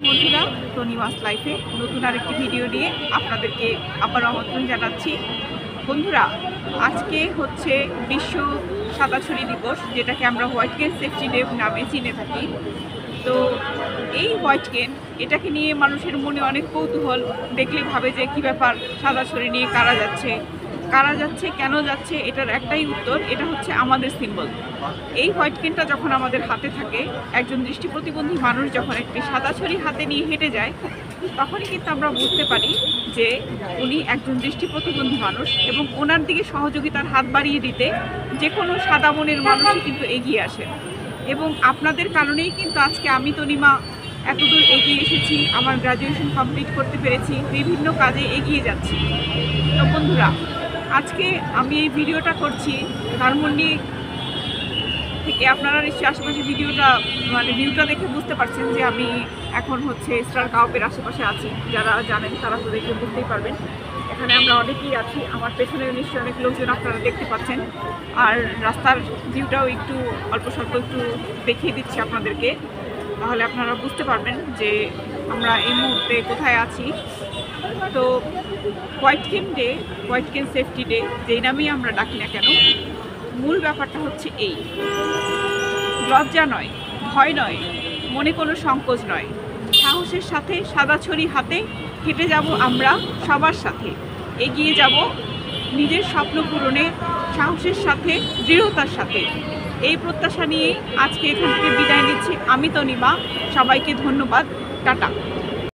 বন্ধুরা, তনিমাস লাইফে নতুন আরেকটি ভিডিও নিয়ে আপনাদেরকে আবার আমন্ত্রণ জানাচ্ছি। বন্ধুরা, আজকে হচ্ছে বিশ্ব সাদাছড়ি দিবস, যেটাকে আমরা হোয়াইট কেন সেফটি ডে নামে চিনে থাকি। তো এই হোয়াইট কেন এটাকে নিয়ে মানুষের মনে অনেক কৌতূহল, দেখলে ভাবে যে কী ব্যাপার, সাদাছড়ি নিয়ে কারা যাচ্ছে, কেন যাচ্ছে। এটার একটাই উত্তর, এটা হচ্ছে আমাদের সিম্বল। এই হোয়াইট কেনটা যখন আমাদের হাতে থাকে, একজন দৃষ্টি প্রতিবন্ধী মানুষ যখন একটি সাদা ছড়ি হাতে নিয়ে হেঁটে যায়, তখনই কিন্তু আমরা বুঝতে পারি যে উনি একজন দৃষ্টি প্রতিবন্ধী মানুষ, এবং ওনার দিকে সহযোগিতার হাত বাড়িয়ে দিতে যে কোনো সাদা মনের মানুষই কিন্তু এগিয়ে আসে। এবং আপনাদের কারণেই কিন্তু আজকে আমি তনিমা এতদূর এগিয়ে এসেছি, আমার গ্র্যাজুয়েশন কমপ্লিট করতে পেরেছি, বিভিন্ন কাজে এগিয়ে যাচ্ছি। তো বন্ধুরা, আজকে আমি এই ভিডিওটা করছি ধানমন্ডি থেকে। আপনারা নিশ্চয়ই আশেপাশে ভিউটা দেখে বুঝতে পারছেন যে আমি এখন হচ্ছে স্টার কাউপের আশেপাশে আছি। যারা জানেন তারা তো দেখে বুঝতেই পারবেন। এখানে আমরা অনেকেই আছি, আমার পেছনে নিশ্চয়ই অনেক লোকজন আপনারা দেখতে পাচ্ছেন। আর রাস্তার ভিউটাও একটু অল্প স্বল্প একটু দেখিয়ে দিচ্ছি আপনাদেরকে, তাহলে আপনারা বুঝতে পারবেন যে আমরা এই মুহূর্তে কোথায় আছি। তো হোয়াইট কেন সেফটি ডে যেই নামেই আমরা ডাকি না কেন, মূল ব্যাপারটা হচ্ছে এই: লজ্জা নয়, ভয় নয়, মনে কোনো সংকোচ নয়, সাহসের সাথে সাদা ছড়ি হাতে হেঁটে যাব আমরা সবার সাথে, এগিয়ে যাব নিজের স্বপ্ন পূরণে সাহসের সাথে, দৃঢ়তার সাথে। এই প্রত্যাশা নিয়ে আজকে এখান থেকে বিদায় নিচ্ছি আমি তনিমা। সবাইকে ধন্যবাদ, টাটা।